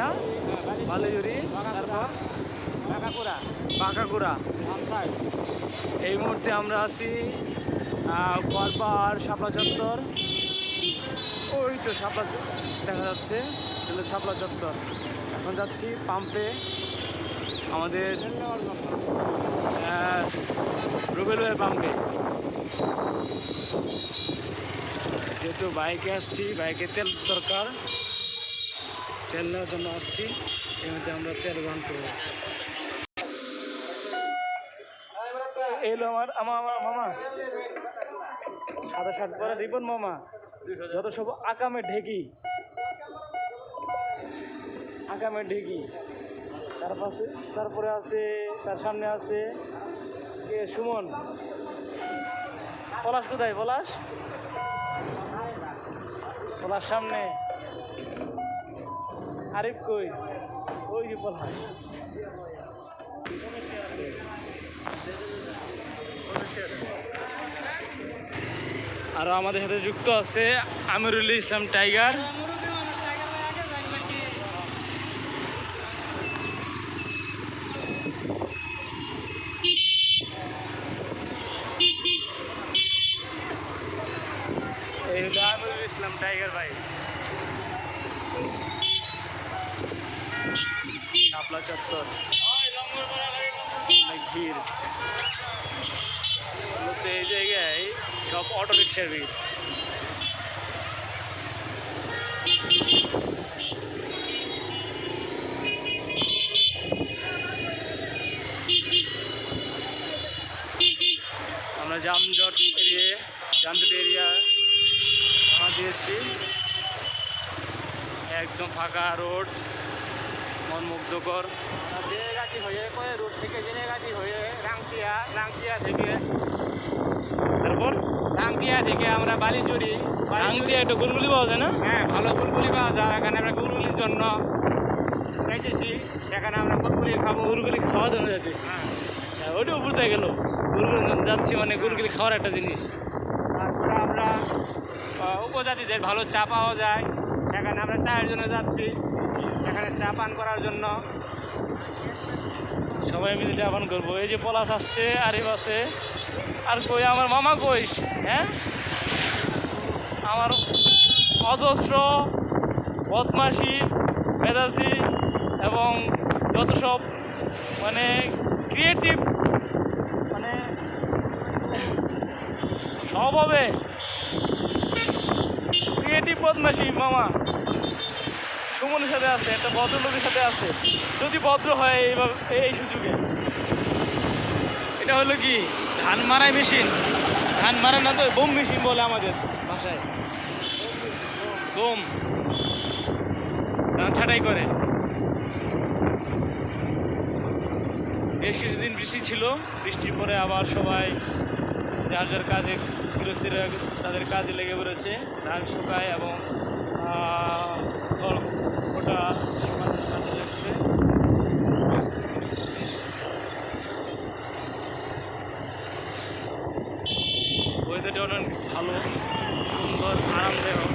না, বালিজুরি, তারপর বাঁকাকুড়া। এই মুহূর্তে আমরা আছি কোয়ারপাড় শাপলা চত্বর। ওই তো শাপলা দেখা যাচ্ছে, শাপলা চত্বর। এখন যাচ্ছি পাম্পে আমাদের রুবেল ভাইয়ের পাম্পে। যেহেতু বাইকে আসছি, বাইকে তেল দরকার, তেল নেওয়ার জন্য আসছি। এই মধ্যে আমরা তেল গ্রহণ করব। এলো আমার মামা, সাদা শার্ট পরা রিপন মামা, যত সব আকামের ঢেকি, তারপরে আছে, তার সামনে আছে সুমন। পলাশ কোথায়? পলাশ সামনে। আরিফ কই? ওই যে পলাশ। আরো আমাদের সাথে যুক্ত আছে আমিরুল ইসলাম টাইগার। এই হলো আমিরুল ইসলাম টাইগার ভাই। শাপলা চত্বর অনেক ভিড়। এই জায়গায় সব অটো রিক্সার ভিড়। আমরা যানজট এরিয়া দিয়েছি। একদম ফাঁকা রোড, মনমুগ্ধকর। জেনেগাছি হয়ে রোড থেকে জেনেগাছি হয়ে রাংটিয়া থেকে, তারপর রাংটিয়া থেকে আমরা বালিজুরি। রাংটিয়া একটু গুলগুলি পাওয়া যায় না? হ্যাঁ, ভালো গুলগুলি পাওয়া যায়। এখানে আমরা গুলগুলির জন্য যাইতেছি। এখানে আমরা গুলগুলি খাবো, গুলগুলি খাওয়ার জন্য যাইতেছি। আচ্ছা, ওইটাও বুঝতে গেল। গুলগুলি যাচ্ছি মানে গুলগুলি খাওয়ার একটা জিনিস। তারপরে আমরা উপজাতিদের ভালো চা পাওয়া যায়, এখানে আমরা চায়ের জন্য যাচ্ছি। এখানে চা পান করার জন্য সবাই মিলে চা পান করবো। এই যে পলাশ আসছে, আরিফ আছে, আর কই আমার মামা কইস? হ্যাঁ, আমার অজস্র বদমাশি, মেজাজি এবং যত সব মানে ক্রিয়েটিভ, মানে সব হবে ক্রিয়েটিভ বদমাশি মামা সুমনের সাথে আছে, একটা ভদ্রলোকের সাথে আছে। যদি ভদ্র হয় এইভাবে এই সুযোগে। এটা হলো কি ধান মারাই মেশিন, ধান মারা না তো বোম মেশিন বলে আমাদের ভাষায়। বোম ধান ছাঁটাই করে। বেশ কিছুদিন বৃষ্টি ছিল, বৃষ্টির পরে আবার সবাই যার যার কাজে গৃহস্থীরা তাদের কাজে লেগে পড়েছে। ধান শুকায় এবং ওটা কাজে লেগেছে। ওয়েদারটা অনেক ভালো, সুন্দর, আরামদায়ক।